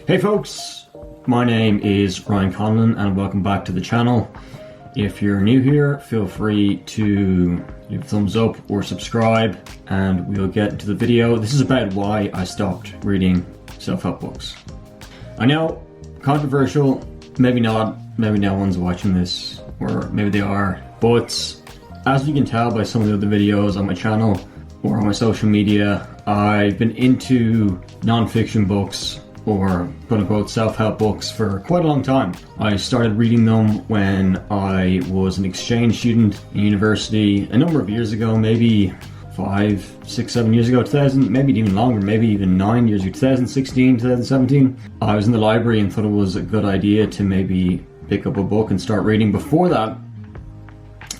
Hey folks, my name is Ryan Conlon and welcome back to the channel. If you're new here, feel free to leave a thumbs up or subscribe and we'll get into the video. This is about why I stopped reading self-help books. I know, controversial, maybe not, maybe no one's watching this, or maybe they are, but as you can tell by some of the other videos on my channel or on my social media, I've been into non-fiction books or quote-unquote self-help books for quite a long time. I started reading them when I was an exchange student in university a number of years ago, maybe 5, 6, 7 years ago, 2000, maybe even longer, maybe even 9 years ago, 2016, 2017. I was in the library and thought it was a good idea to maybe pick up a book and start reading. Before that,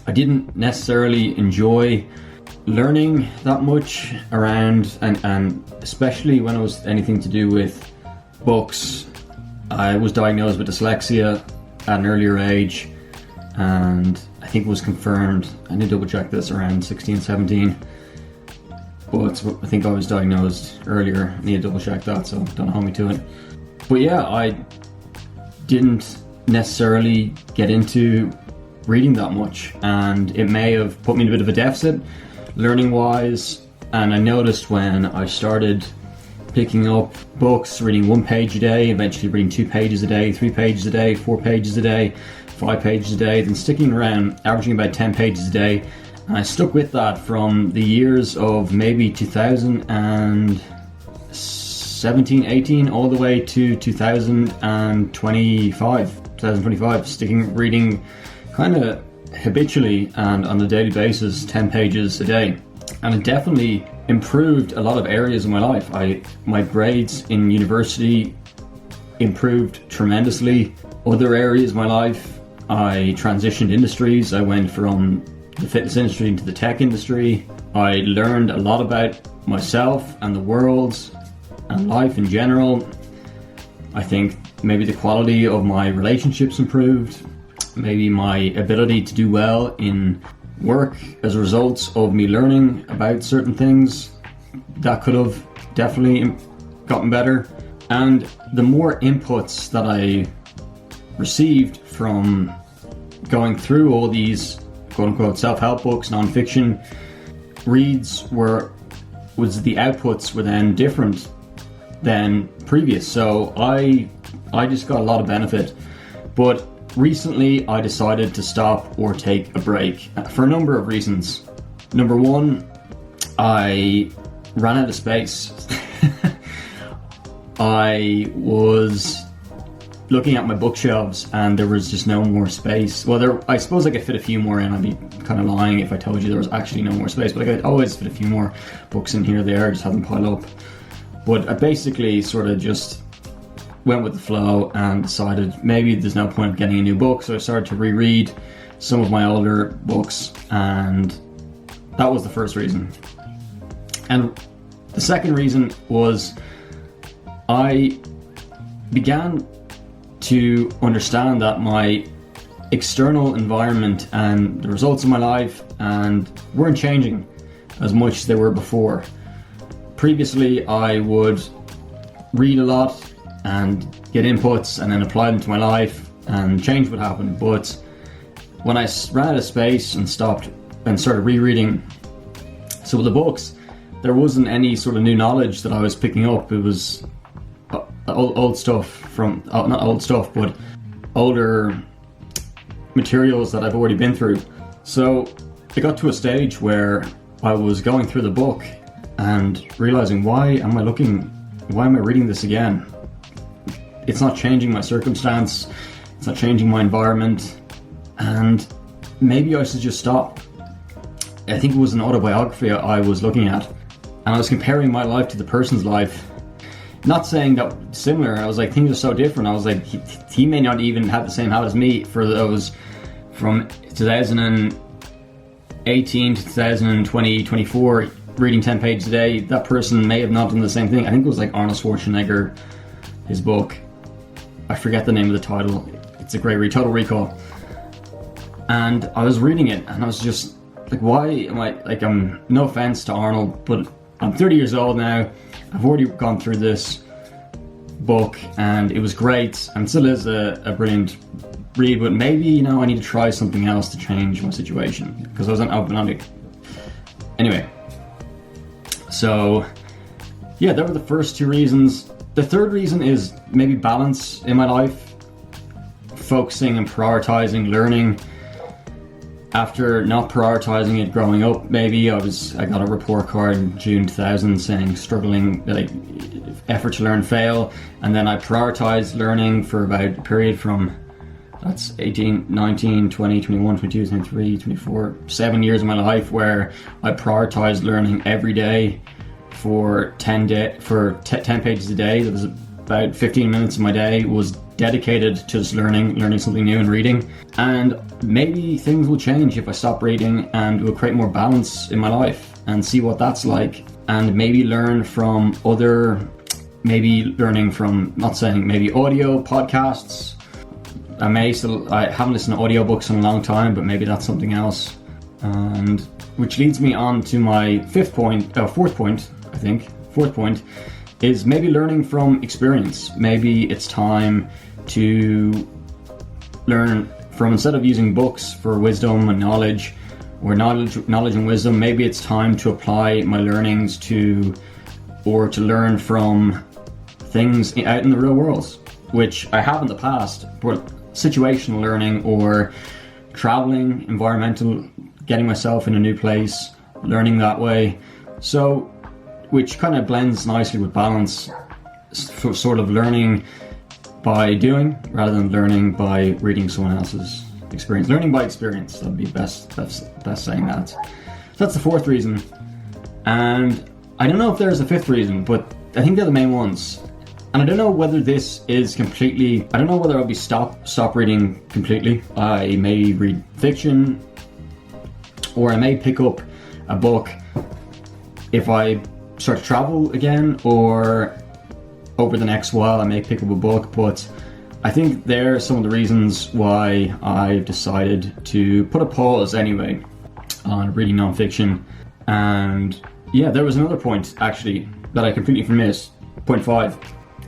I didn't necessarily enjoy learning that much around, and especially when it was anything to do with books. I was diagnosed with dyslexia at an earlier age, and I think it was confirmed, I need to double check this, around 16, 17, but I think I was diagnosed earlier. I need to double check that, so don't hold me to it. But yeah, I didn't necessarily get into reading that much, and it may have put me in a bit of a deficit learning wise. And I noticed when I started picking up books, reading 1 page a day, eventually reading 2 pages a day, 3 pages a day, 4 pages a day, 5 pages a day, then sticking around, averaging about 10 pages a day. And I stuck with that from the years of maybe 2017, 18, all the way to 2025, reading kind of habitually and on a daily basis, 10 pages a day. And it definitely improved a lot of areas of my life. My grades in university improved tremendously. Other areas of my life, I transitioned industries. I went from the fitness industry into the tech industry. I learned a lot about myself and the world and life in general. I think maybe the quality of my relationships improved. Maybe my ability to do well in work as a result of me learning about certain things, that could have definitely gotten better. And the more inputs that I received from going through all these quote-unquote self-help books, non-fiction reads, was the outputs were then different than previous. So I just got a lot of benefit. But recently, I decided to stop or take a break for a number of reasons. Number one, I ran out of space. I was looking at my bookshelves and there was just no more space. Well, I suppose I could fit a few more in. I'd be kind of lying if I told you there was actually no more space, but I could always fit a few more books in here, there, just have them pile up. But I basically sort of just went with the flow and decided maybe there's no point of getting a new book, so I started to reread some of my older books, and that was the first reason. And the second reason was I began to understand that my external environment and the results of my life weren't changing as much as they were before. Previously, I would read a lot and get inputs and then apply them to my life and change what happened. But when I ran out of space and stopped and started rereading some of the books, there wasn't any sort of new knowledge that I was picking up. It was old stuff from, not old stuff, but older materials that I've already been through. So I got to a stage where I was going through the book and realizing, why am I reading this again? It's not changing my circumstance, it's not changing my environment, and maybe I should just stop. I think it was an autobiography I was looking at, and I was comparing my life to the person's life. Not saying that similar, I was like, things are so different. I was like, he may not even have the same habit as me for those from 2018 to 2020, 24, reading 10 pages a day. That person may have not done the same thing. I think it was like Arnold Schwarzenegger, his book. I forget the name of the title. It's a great read, Total Recall. And I was reading it and I was just like, why am I, like, I'm no offense to Arnold, but I'm 30 years old now. I've already gone through this. book, and it was great, and still is a brilliant read, but maybe, you know, I need to try something else to change my situation, because I was on it. Anyway, so yeah, there were the first two reasons. The third reason is maybe balance in my life, focusing and prioritizing learning. After not prioritizing it growing up, maybe I got a report card in June 2000 saying struggling, like effort to learn fail, and then I prioritized learning for about a period from, that's 18, 19, 20, 21, 22, 23, 24, 7 years of my life where I prioritized learning every day for 10 pages a day. That was about 15 minutes of my day was dedicated to just learning something new and reading. And maybe things will change if I stop reading, and it will create more balance in my life and see what that's like, and maybe learn from not saying maybe audio podcasts. I haven't listened to audiobooks in a long time, but maybe that's something else. And which leads me on to my fourth point is maybe learning from experience. Maybe it's time to learn from, instead of using books for wisdom and knowledge, or knowledge and wisdom, maybe it's time to apply my learnings to learn from things out in the real world, which I have in the past, but situational learning or traveling, environmental, getting myself in a new place, learning that way. So, which kind of blends nicely with balance, sort of learning by doing rather than learning by reading someone else's experience. Learning by experience, that'd be best saying that. So that's the fourth reason. And I don't know if there's a fifth reason, but I think they're the main ones. And I don't know whether I'll be stop reading completely. I may read fiction, or I may pick up a book if I start to travel again, or over the next while I may pick up a book. But I think there are some of the reasons why I've decided to put a pause anyway on reading non-fiction. And yeah, there was another point actually that I completely missed. Point 5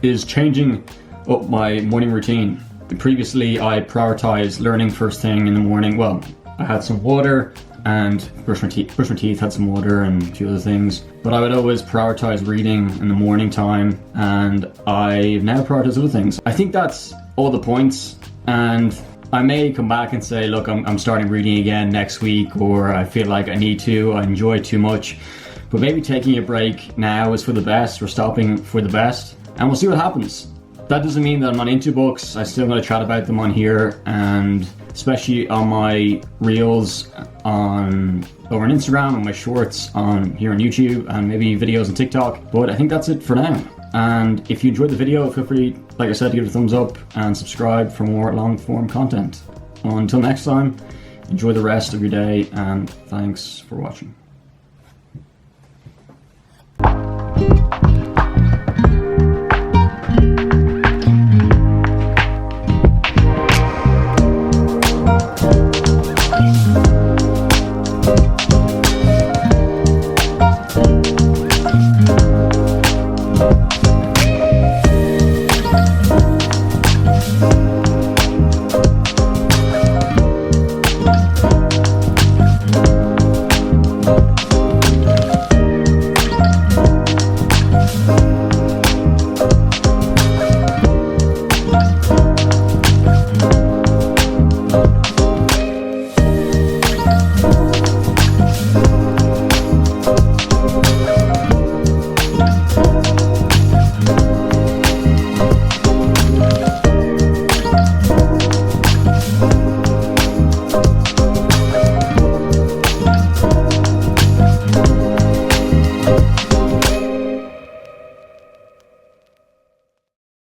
is changing up my morning routine. Previously I prioritized learning first thing in the morning. Well, I had some water and brush my teeth, had some water and a few other things. But I would always prioritize reading in the morning time, and I now prioritize other things. I think that's all the points, and I may come back and say, look, I'm starting reading again next week, or I feel like I need to, I enjoy it too much. But maybe taking a break now is for the best, or stopping for the best, and we'll see what happens. That doesn't mean that I'm not into books. I still got to chat about them on here, and especially on my reels over on Instagram, and my shorts on here on YouTube, and maybe videos on TikTok. But I think that's it for now. And if you enjoyed the video, feel free, like I said, to give it a thumbs up and subscribe for more long form content. Until next time, enjoy the rest of your day, and thanks for watching.